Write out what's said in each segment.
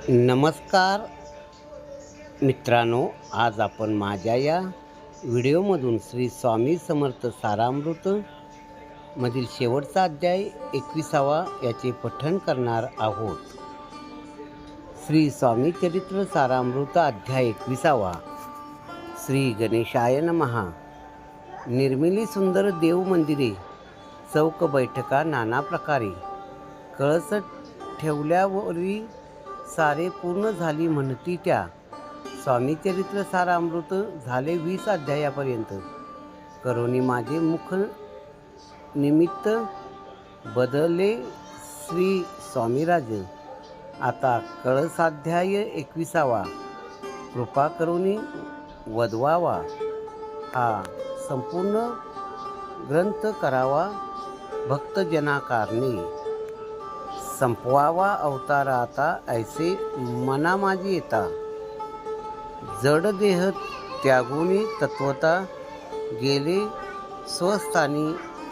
नमस्कार मित्रांनो, आज आपण माझ्या या व्हिडिओमधून श्री स्वामी समर्थ सारामृत मधील शेवटचा अध्याय 21वा याचे पठण करणार आहोत. श्री स्वामी चरित्र सारामृत अध्याय 21वा. श्री गणेशाय नमः. निर्मिली सुंदर देव मंदिरे, चौक बैठका नाना प्रकारे, कळस ठेवल्यावरी सारे पूर्ण झाली म्हणती त्या. स्वामी चरित्र सारामृत झाले 20 अध्यायापर्यंत. करोनी माझे मुख निमित्त बदलले श्री स्वामीराज. आता कळसाध्याय 21वा. कृपा करोनी वदवावा. हा संपूर्ण ग्रंथ करावा भक्तजनाकारणे. संपवावा अवतार आता ऐसे मना माझी येता. जड देह त्यागुनी तत्वता गेले स्वस्थानी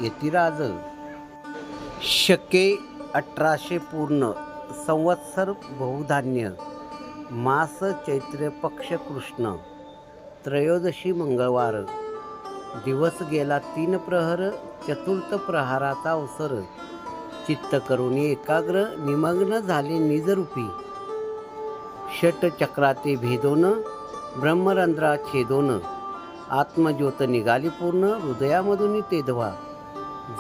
यतिराज. शके 1800 पूर्ण. संवत्सर बहुधान्य. मास चैत्र पक्ष कृष्ण. त्रयोदशी मंगळवार. दिवस गेला 3 प्रहर. चतुर्थ प्रहाराचा अवसर. चित्त करुणी एकाग्र निमग्न झाले निजरूपी. षटचक्राते भेदोन ब्रह्मरंध्रा छेदोन. आत्मज्योत निघाली पूर्ण हृदयामधून तेधवा.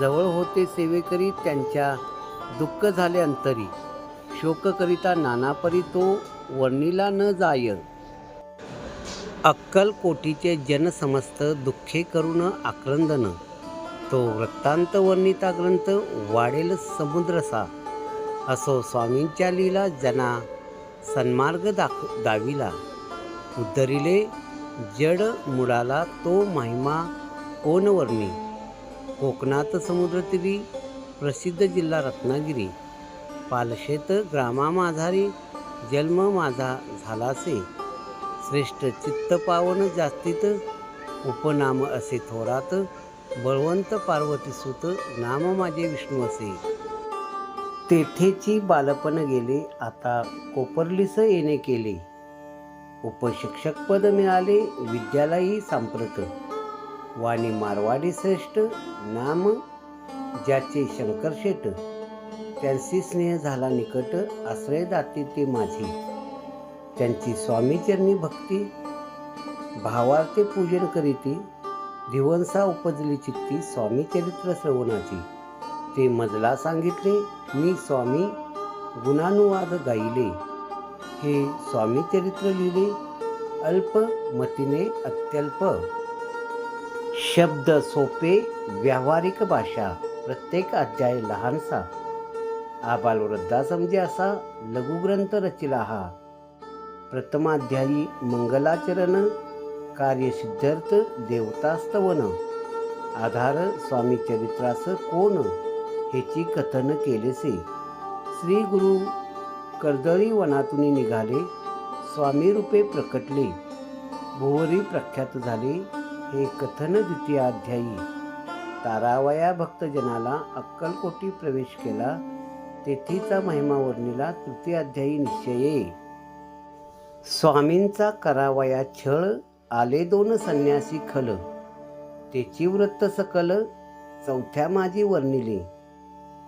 जवळ होते सेवेकरी त्यांच्या दुःख झाले अंतरी. शोक करिता नानापरी तो वर्णिला न जाय. अक्कलकोटीचे जन समस्त दुःखे करून आक्रंदन. तो वृत्तांत वर्णिता ग्रंथ वाढेल समुद्रसा. असो स्वामींच्या लीला जना सन्मार्ग दाविला. उद्धरिले जड मुडाला तो महिमा कोण वर्णी. कोकणात समुद्रतीरी प्रसिद्ध जिल्हा रत्नागिरी. पालशेत ग्रामा माझारी जन्म माझा झालासे. श्रेष्ठ चित्त पावन जास्तीत उपनाम असे थोरात. बळवंत पार्वती सुत नाम माझे विष्णू असे. तेथेची बालपण गेले आता कोपर्लीस येणे केले. उपशिक्षक पद मिळाले विद्यालयी सांप्रत. वाणी मारवाडी श्रेष्ठ नाम ज्याचे शंकरशेठ. त्यांची स्नेह झाला निकट आश्रयदाते ते माझे. त्यांची स्वामीचरणी भक्ती भावार्थे पूजन करीती. दिवंसा उपजली चित्ती स्वामी चरित्र श्रवणाची. ते मजला सांगितले मी स्वामी गुणानुवाद गायले. हे स्वामी चरित्र लिहिले अल्प मतीने अत्यल्प. शब्द सोपे व्यावहारिक भाषा. प्रत्येक अध्याय लहानसा. आबालवृद्धा समजे असा लघुग्रंथ रचिला हा. प्रथमाध्यायी मंगलाचरण. कार्यसिद्ध्यर्थ देवतास्तवन. आधार स्वामी चरित्रास कोण हेची कथन केलेसे. श्री गुरु कर्दळी वनातून निघाले. स्वामी रूपे प्रकटले. भुवरी प्रख्यात झाले हे कथन द्वितीय अध्यायी. तारावया भक्तजनाला अक्कलकोटी प्रवेश केला. तेथीचा महिमा वर्णिला तृतीय अध्यायी निश्चये. स्वामींचा करावया छळ. आले 2 संन्यासी खल. तेची वृत्त सकल चौथ्या माझी वर्णिले.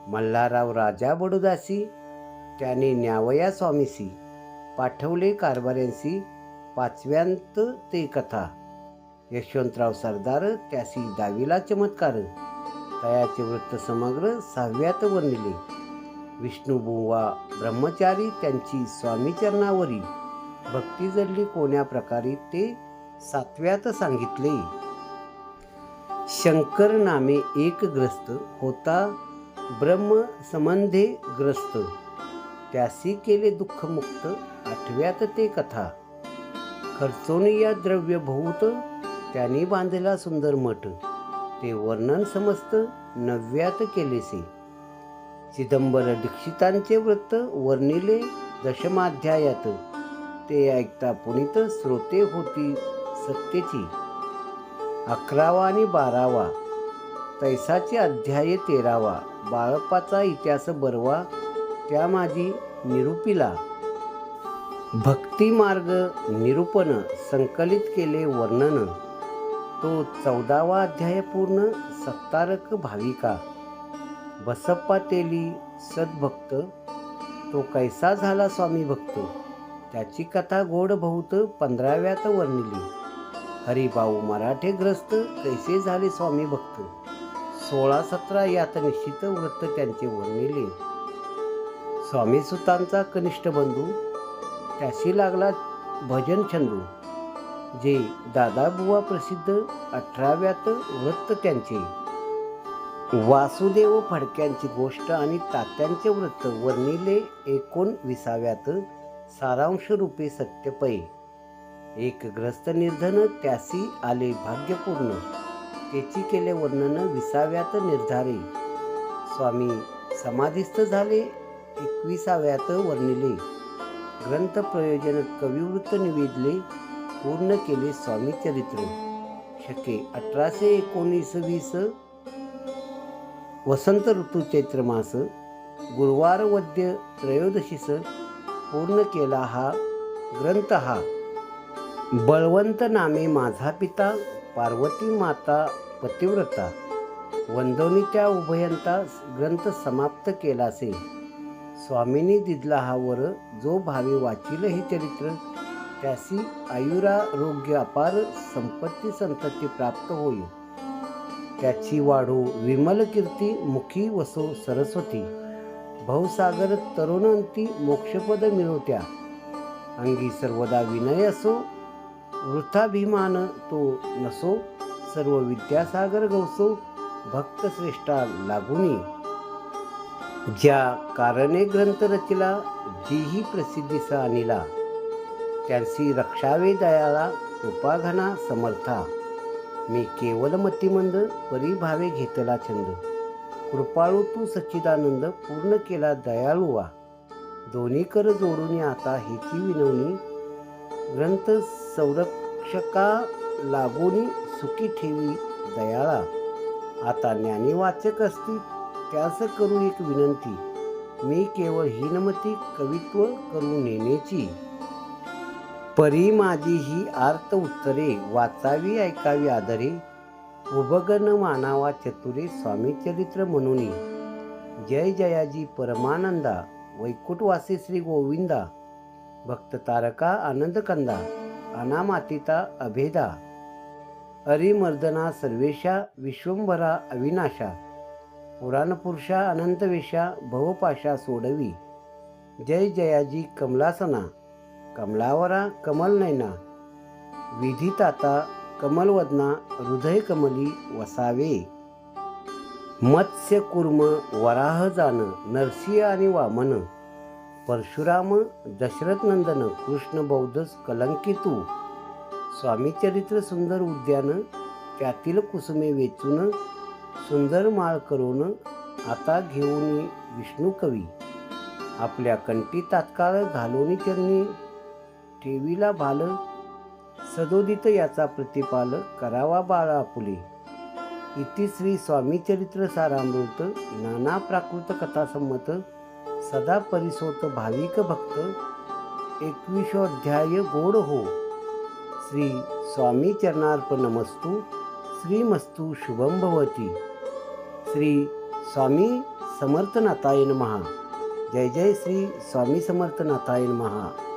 मल्हारराव राजा बडोदासी त्याने न्यावया स्वामीसी. पाठवले कारभाऱ्यांसी पाचव्यांत ते कथा. यशवंतराव सरदार त्यासी दाविला चमत्कार. तयाचे वृत्त समग्र 6व्यात वर्णिले. विष्णुबुवा ब्रह्मचारी त्यांची स्वामीचरणावरी भक्ती जडली कोण्या प्रकारे ते 7व्यात सांगितले. शंकर नामे एक ग्रस्त होता ब्रह्म संबंधे ग्रस्त. त्यासी केले दुःखमुक्त 8व्यात ते कथा. खर्चोनिया द्रव्य बहुत त्यांनी बांधला सुंदर मठ. ते वर्णन समस्त 9व्यात केलेसे. चिदंबर दीक्षितांचे वृत्त वर्णिले 10माध्यायात. ते ऐकता पुनीत श्रोते होती सत्तेची. 11वा आणि 12वा. तैसाचे अध्याय 13वा. बाळप्पाचा इतिहास बरवा त्या माझी निरूपिला. भक्ती मार्ग निरूपण संकलित केले वर्णन, तो 14वा अध्याय पूर्ण. सत्तारक भाविका बसप्पा तेली सद्भक्त, तो कैसा झाला स्वामी भक्त, त्याची कथा गोड बहुत 15व्यात वर्णिली. हरिभाऊ मराठे ग्रस्त, कैसे झाले स्वामी भक्त, 16-17 यात निश्चित वृत्त त्यांचे वर्णिले. स्वामी सुतांचा कनिष्ठ बंधू, त्याशी लागला भजन छंदू, जे दादाबुवा प्रसिद्ध 18व्यात वृत्त त्यांचे. वासुदेव फडक्यांची गोष्ट आणि तात्यांचे वृत्त वर्णिले 19व्यात सारांश रूपे सत्यपै. एक ग्रस्त निर्धन, त्यासी आले भाग्यपूर्ण, त्याची केले वर्णन 20व्यात निर्धारे. स्वामी समाधिस्थ झाले 21व्यात वर्णिले. ग्रंथ प्रयोजन कविवृत्त निवेदले, पूर्ण केले स्वामी चरित्र. शके 1819-20 वसंत ऋतू चैत्र मास, गुरुवार वद्य त्रयोदशीस पूर्ण केला हा ग्रंथ. हा बळवंत नामे माझा पिता, पार्वती माता पतिव्रता, वंदोनी त्या उभयंता ग्रंथ समाप्त केलासे. स्वामींनी दिदला हा वर, जो भावे वाचिल हे चरित्र, त्यासी आयुरारोग्य अपार, संपत्ती संतती प्राप्त होई. त्याची वाढो विमल कीर्ती, मुखी वसो सरस्वती, भवसागर तरुणंती मोक्षपद मिळवत्या. अंगी सर्वदा विनय असो, वृथाभिमान तो नसो, सर्व विद्यासागर गवसो, भक्त श्रेष्ठा लागुनी. ज्या कारणे ग्रंथ रचिला, जीही प्रसिद्धीस आणिला, त्यांसी रक्षावे दयाला, कृपाघना समर्था. मी केवल मतिमंद, परिभावे घेतला छंद, कृपाळू तू सच्चिदानंद, पूर्ण केला दयाळुवा. दोन्ही कर जोडून आता हेची विनवणी, ग्रंथ संरक्षका लागोनी, सुखी ठेवी दयाळा. आता ज्ञानी वाचक असती, त्यास करू एक विनंती, मी केवळ हीनमती, कवित्व करू नेण्याची. परी माझी ही आर्त उत्तरे, वाचावी ऐकावी आदरे, उभगन मानावा चतुरे, स्वामी चरित्र म्हणूनी. जय जयाजी परमानंदा, वैकुंठवासी श्री गोविंदा, भक्त तारका आनंद कंदा, अनामातिता अभेदा, अरिमर्दना सर्वेशा, विश्वंभरा अविनाशा, पुराणपुरुषा अनंतवेशा, भवपाशा सोडवी. जय जयाजी कमलासना, कमलावरा कमल नयना, विधिताता कमलवदना, हृदय कमली वसावे. मत्स्य कुर्म वराह जान, नरसिंह आणि वामन, परशुराम दशरथ नंदन, कृष्ण बौद्ध कलंकितू. स्वामी चरित्र सुंदर उद्यान, त्यातील कुसुमे वेचून, सुंदर माळ करून, आता घेऊन विष्णू कवी. आपल्या कंठी तात्काळ घालोनी चरणी, ठेवीला भाल, सदोदित याचा प्रतिपाल, करावा बाळा आपुले. इति श्री स्वामी चरित्र सारामृत, नाना प्राकृत कथा संमत, सदा परिसोत भाविक भक्त. 21 अध्याय गोड हो. श्री स्वामी चरणार्पणमस्तु. श्रीमस्तु शुभं भवती. श्री स्वामी समर्थनाथाय नमः. जय जय श्री स्वामी समर्थनाथाय नमः.